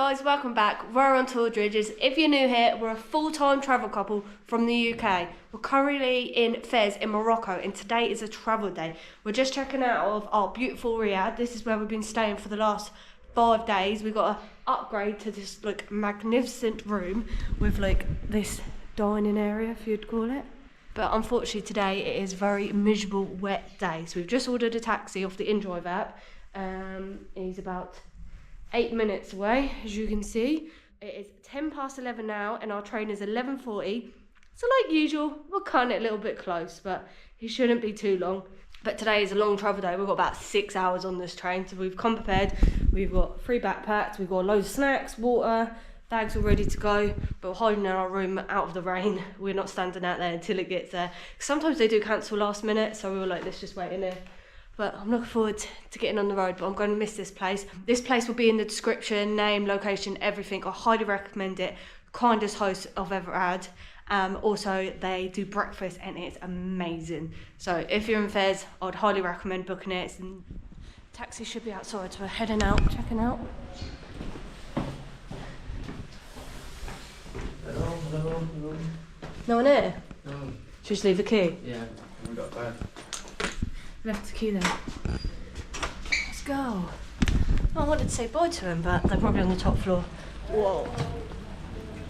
guys, welcome back. We're on tour Dridgers. If you're new here, we're a full-time travel couple from the UK. We're currently in Fez in Morocco and today is a travel day. We're just checking out of our beautiful Riyadh. This is where we've been staying for the last 5 days. We've got to upgrade to this like magnificent room with like this dining area, if you'd call it. But unfortunately today it is a very miserable wet day. So we've just ordered a taxi off the InDrive app. He's about 8 minutes away, as you can see. It is 11:10 now and our train is 11:40. So like usual, we're cutting it a little bit close, but it shouldn't be too long. But today is a long travel day. We've got about 6 hours on this train, so we've come prepared. We've got 3 backpacks, we've got loads of snacks, water, bags all ready to go, but we're hiding in our room out of the rain. We're not standing out there until it gets there. Sometimes they do cancel last minute, so we were like, let's just wait in here. But I'm looking forward to getting on the road, but I'm going to miss this place. This place will be in the description, name, location, everything. I highly recommend it. Kindest host I've ever had. Also, they do breakfast and it's amazing. So if you're in Fez, I'd highly recommend booking it. And taxi should be outside, so we're heading out, checking out. Hello. No one here? No. Just leave the key? Yeah, we got bad. Left the key there. Let's go. I wanted to say bye to him, but they're probably on the top floor. Whoa.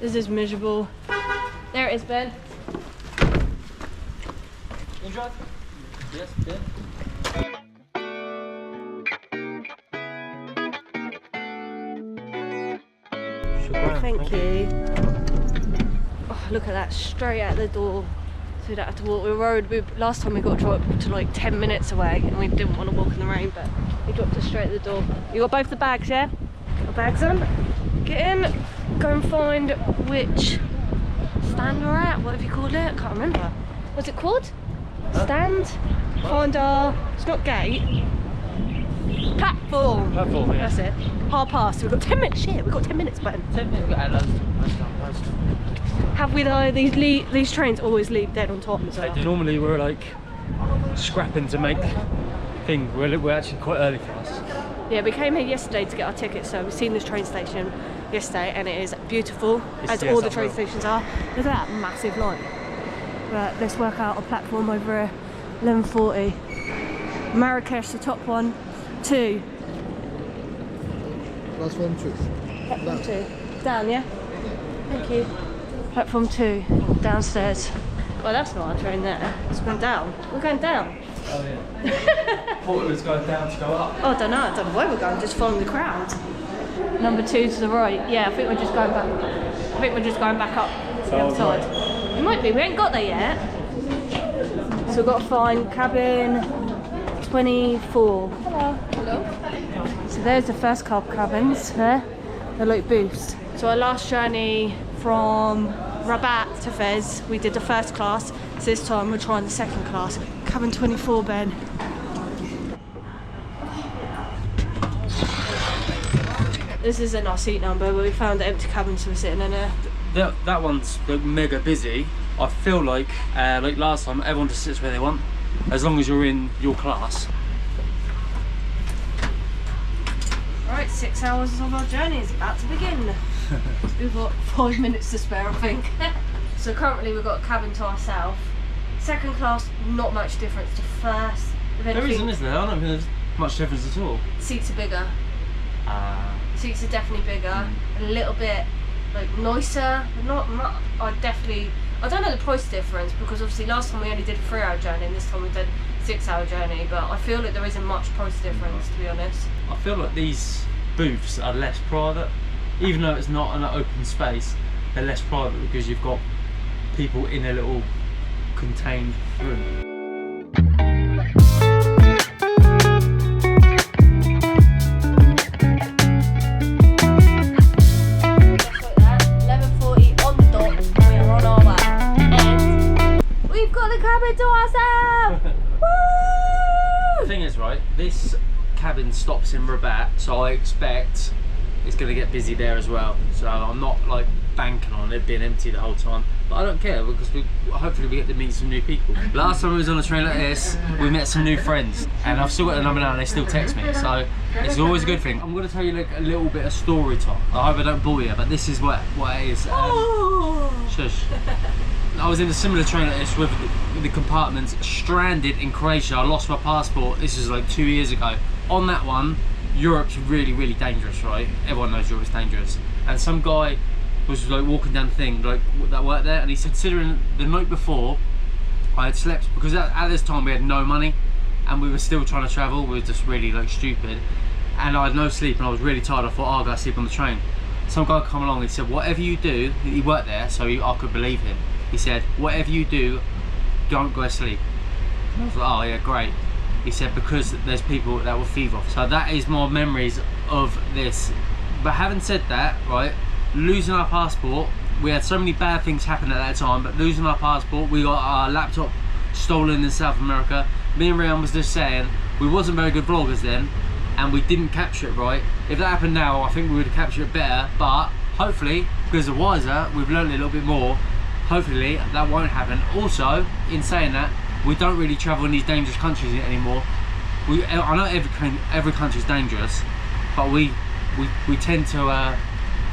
This is miserable. There it is, Ben. You drive? Yes, yeah. Thank you. Oh, look at that, straight out the door. So we don't have to walk. We were worried. Last time we got dropped to like 10 minutes away and we didn't want to walk in the rain, but he dropped us straight at the door. You got both the bags, yeah? Got bags on? Get in, go and find which stand we're at. What have you called it? I can't remember. What's it called? Stand? Find our, it's not gate. Platform. Platform, yeah. That's it. Hard pass. We've got 10 minutes. Shit, we've got 10 minutes, Ben. 10 minutes, we've got our Have we though? These trains always leave dead on time as well. Normally we're like scrapping to make things. We're actually quite early for us. Yeah, we came here yesterday to get our tickets, so we've seen this train station yesterday and it is beautiful, as all the train stations are. Look at that massive light. But let's work out a platform over 11:40. Marrakech, the top one, 2. Platform 2. Platform 2. Down, yeah? Thank you. Platform 2, downstairs. Well, that's not our train there. It's going down. We're going down. Oh yeah. Thought it was going down to go up. Oh, I don't know where we're going, just following the crowd. Number 2 to the right. Yeah, I think we're just going back. I think we're just going back up to the other side. Right. It might be, we ain't got there yet. So we've got to find cabin 24. Hello. Hello. So there's the first couple cabins there. They're like booths. So our last journey from Rabat to Fez, we did the first class. So this time we're trying the second class. Cabin 24, Ben. This isn't our seat number, but we found the empty cabin, so we're sitting in there. That one's mega busy. I feel like last time, everyone just sits where they want, as long as you're in your class. Right, 6 hours of our journey is about to begin. We've got 5 minutes to spare, I think. So currently we've got a cabin to ourselves. Second class, not much difference to first. There isn't, is there? I don't think there's much difference at all. Seats are bigger. Seats are definitely bigger. A little bit like nicer. Not. I don't know the price difference because obviously last time we only did a 3-hour journey and this time we did a 6-hour journey. But I feel like there isn't much price difference, to be honest. I feel like these booths are less private. Even though it's not an open space, they're less private because you've got people in a little contained room. To ourselves! Woo! The thing is, right, this cabin stops in Rabat, so I expect it's going to get busy there as well. So I'm not like banking on it being empty the whole time, but I don't care because hopefully we get to meet some new people. Last time we was on a train like this, we met some new friends, and I've still got the number now and they still text me, so It's always a good thing. I'm going to tell you like a little bit of story time. I hope I don't bore you, but this is what it is. Shush. I was in a similar train like this with the compartments, stranded in Croatia. I lost my passport. This is like 2 years ago. On that one, Europe's really, really dangerous, right? Everyone knows Europe's dangerous. And some guy was like walking down the thing, like that worked there, and he said, considering the night before, I had slept, because at this time we had no money, and we were still trying to travel. We were just really like stupid, and I had no sleep, and I was really tired. I thought, oh, I gotta sleep on the train. Some guy come along, he said, whatever you do, he worked there, so I could believe him. He said, whatever you do, don't go to sleep. And I was like, oh yeah, great. He said, because there's people that will thieve off. So that is my memories of this. But having said that, right, losing our passport, we had so many bad things happen at that time, but losing our passport, we got our laptop stolen in South America. Me and Reanne was just saying, we wasn't very good vloggers then, and we didn't capture it right. If that happened now, I think we would have captured it better, but hopefully, because we're wiser, we've learned a little bit more. Hopefully that won't happen. Also, in saying that, we don't really travel in these dangerous countries anymore. I know every country's dangerous, but we tend to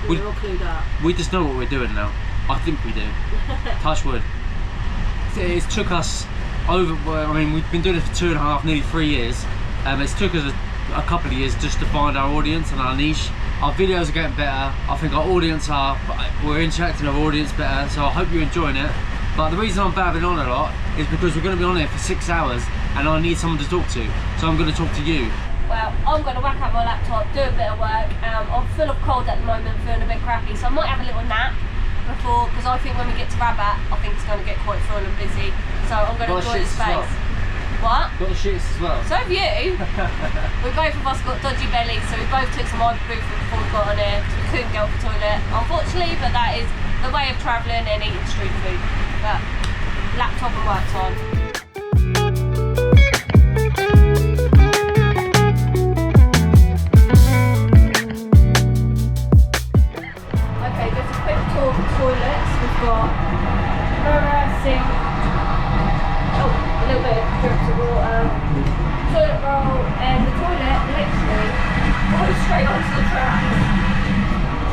we're all clued up. We just know what we're doing now. I think we do. Touch wood. It took us over, I mean, we've been doing it for 2.5, nearly 3 years. It's took us a couple of years just to find our audience and our niche. Our videos are getting better. I think our audience we're interacting with our audience better, so I hope you're enjoying it. But the reason I'm babbling on a lot is because we're going to be on here for 6 hours and I need someone to talk to. So I'm going to talk to you. Well, I'm going to whack out my laptop, do a bit of work. I'm full of cold at the moment, feeling a bit crappy, so I might have a little nap before, because I think when we get to Rabat, I think it's going to get quite full and busy. So I'm going to enjoy the space. What? Got the shits as well. So have you. We both of us got dodgy bellies, so we both took some ibuprofen before we got on here, because we couldn't go to the toilet, unfortunately, but that is the way of travelling and eating street food. But laptop and work time. Okay, just a quick tour of the toilets. We've got mirror, sink, a little bit of drips of water, toilet roll, and the toilet literally goes straight onto the tracks.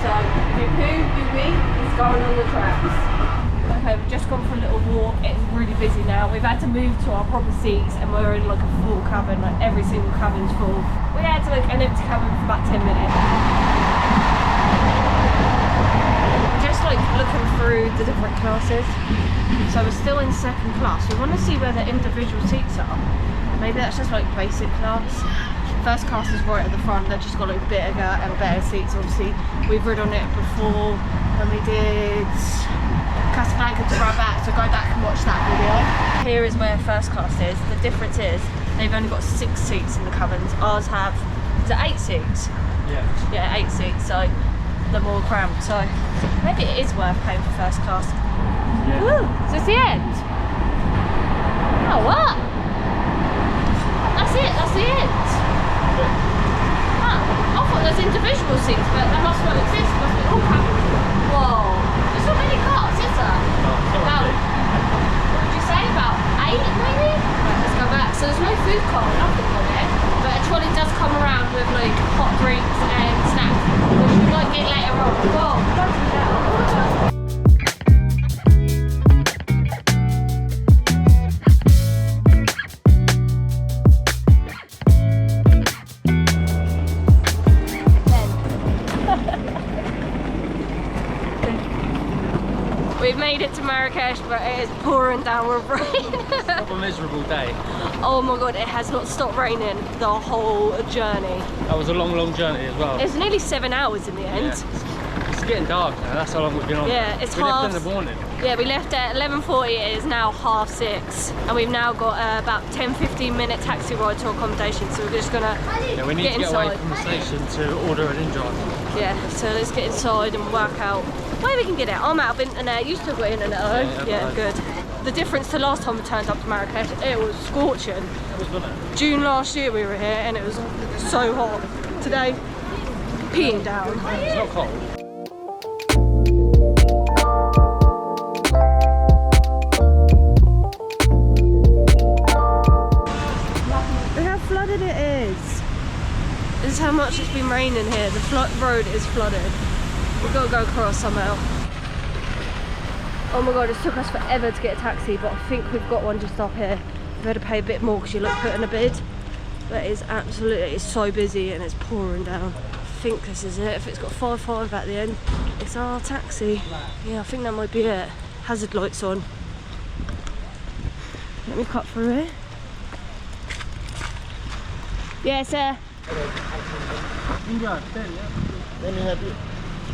So you poo, you wee, it's going on the tracks. Okay, we've just gone for a little walk. It's really busy now. We've had to move to our proper seats and we're in like a full cabin, like every single cabin's full. We had to like an empty cabin for about 10 minutes. Just like looking through the different classes. So we're still in second class. We want to see where the individual seats are. Maybe that's just like basic class. First class is right at the front. They've just got like bigger and better seats. Obviously, we've ridden on it before when we did Casablanca to Rabat, so go back and watch that video. Here is where first class is. The difference is they've only got 6 seats in the cabins. Ours have, is it 8 seats? Yeah. Yeah, 8 seats, so they're more cramped. So maybe it is worth paying for first class. Yeah. Woo! Is this the end? Oh, what? That's it, that's the end. Ah, I thought there's individual seats, but that must not exist. Must be all cabins. Whoa. There's not many cars, is there? About, what did you say? About 8 maybe? Right, let's go back. So there's no food cart, nothing on it. But a trolley does come around with like hot drinks and snacks, which we might get later on. Whoa, don't do that. We've made it to Marrakech, but it is pouring down with rain. It's not a miserable day. Oh my god, it has not stopped raining the whole journey. That was a long, long journey as well. It's nearly 7 hours in the end. Yeah. It's getting dark now, that's how long we've been on. Yeah, it's we left in the morning. Yeah, we left at 11:40, it is now 6:30. And we've now got about 10-15 minute taxi ride to accommodation, so we're just gonna we need to get away from the station to order an in-drive. Yeah, so let's get inside and work out where we can get it. I'm out of internet, you still got internet though? Yeah, good. The difference to last time we turned up to Marrakech, it was scorching. It was, wasn't it? June last year we were here and it was so hot. Today, peeing down. It's not cold. how much it's been raining here. The road is flooded. We've got to go across somehow. Oh my god, it took us forever to get a taxi, but I think we've got one just up here. We've had to pay a bit more because you look put in a bid. But it's absolutely, it's so busy and it's pouring down. I think this is it. If it's got 5.5 at the end, it's our taxi. Yeah, I think that might be it. Hazard lights on. Let me cut through here. Yeah, sir.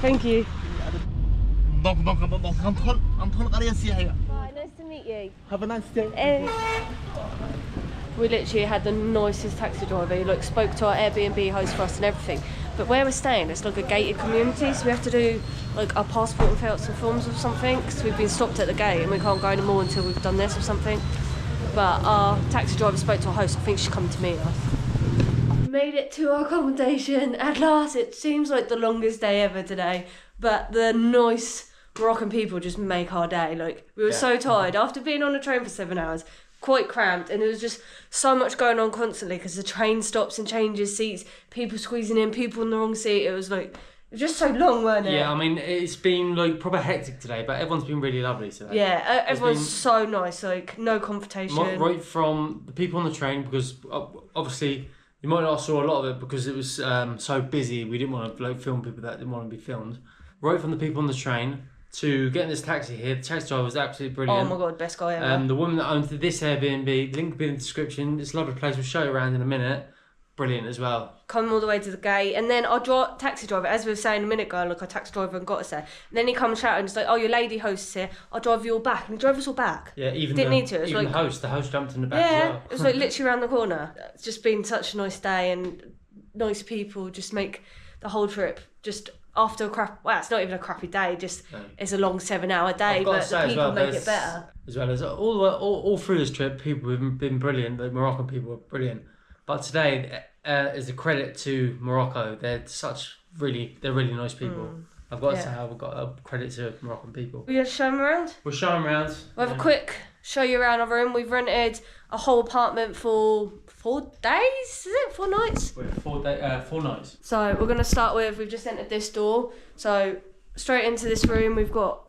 Thank you. Bye, nice to meet you. Have a nice day. We literally had the nicest taxi driver. He like spoke to our Airbnb host for us and everything. But where we're staying, it's like a gated community, so we have to do like our passport and fill out some forms or something, because we've been stopped at the gate and we can't go anymore until we've done this or something. But our taxi driver spoke to our host. I think she's come to meet us. Made it to our accommodation at last. It seems like the longest day ever today, but the nice Moroccan people just make our day. Like, we were so tired after being on a train for 7 hours, quite cramped, and there was just so much going on constantly because the train stops and changes seats, people squeezing in, people in the wrong seat. It was just so long, weren't it? Yeah, I mean, it's been like proper hectic today, but everyone's been really lovely today. Yeah, everyone's so nice, like no confrontation. Right from the people on the train, because obviously you might not saw a lot of it because it was so busy. We didn't want to like film people that didn't want to be filmed. Right from the people on the train to getting this taxi here, the taxi driver was absolutely brilliant. Oh my god, best guy ever. The woman that owns this Airbnb, link will be in the description. It's a lovely place. We'll show you around in a minute. Brilliant as well. Come all the way to the gate, and then our taxi driver, as we were saying a minute ago, like our taxi driver got us there. And then he comes shouting, it's like, "Oh, your lady host's here. I'll drive you all back." And he drove us all back. Yeah, even didn't need to. It was even like, the host jumped in the back as well. It was like literally around the corner. It's just been such a nice day, and nice people just make the whole trip just after a crap. Well, it's not even a crappy day. Just it's a long 7-hour day, but the people make it better. As well as all through this trip, people have been brilliant. The Moroccan people were brilliant. But today is a credit to Morocco. They're really nice people. I've got to say, I've got a credit to Moroccan people. We're going to show them around? We'll show them around. We'll have a quick show you around our room. We've rented a whole apartment for 4 days, is it? 4 nights? 4 nights. So we're going to start with, we've just entered this door. So straight into this room, we've got,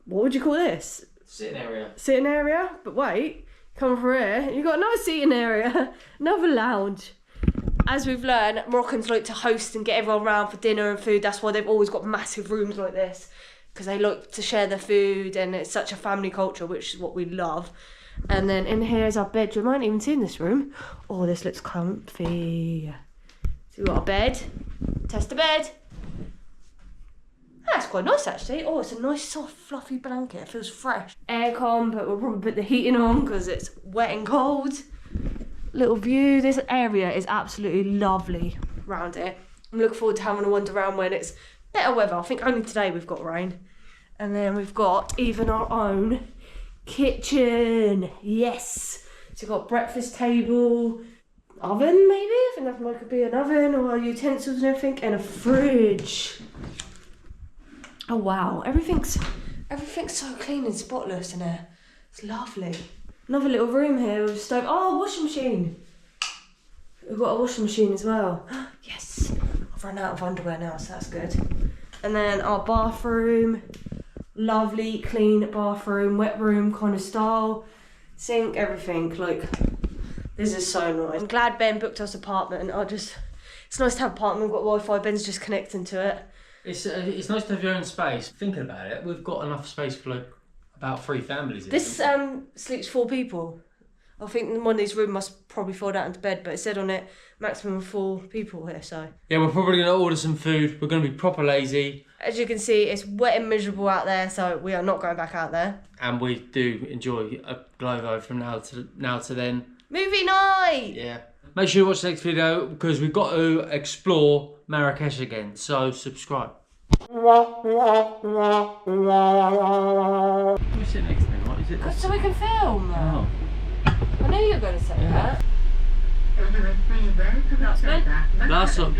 what would you call this? Sitting area. Sitting area, but wait, come through here, you've got another seating area, another lounge. As we've learned, Moroccans like to host and get everyone around for dinner and food. That's why they've always got massive rooms like this, because they like to share their food, and it's such a family culture, which is what we love. And then in here is our bedroom. I haven't even seen this room. Oh, this looks comfy. So we've got a bed. Test the bed. That's quite nice actually. Oh, it's a nice soft fluffy blanket. It feels fresh. Aircon, but we'll probably put the heating on because it's wet and cold. Little view. This area is absolutely lovely around here. I'm looking forward to having a wander around when it's better weather. I think only today we've got rain. And then we've got even our own kitchen. Yes. So we've got breakfast table, oven maybe. I think that could be an oven, or utensils and everything, and a fridge. Oh wow, everything's so clean and spotless in here. It's lovely. Another little room here with a stove. Oh, washing machine. We've got a washing machine as well. Yes. I've run out of underwear now, so that's good. And then our bathroom. Lovely, clean bathroom, wet room kind of style. Sink, everything. Like, this is so nice. I'm glad Ben booked us an apartment. It's nice to have an apartment. We've got Wi-Fi. Ben's just connecting to it. It's nice to have your own space. Thinking about it, we've got enough space for like about 3 families. This sleeps 4 people. I think one of these rooms must probably fall out into bed, but it said on it maximum of 4 people here. So yeah, we're probably going to order some food. We're going to be proper lazy. As you can see, it's wet and miserable out there, so we are not going back out there. And we do enjoy a Glovo from now to then. Movie night. Yeah. Make sure you watch the next video because we've got to explore Marrakech again. So subscribe. Let me sit next to him. What is it? So we can film. Oh. I knew you were going to say that. Last one.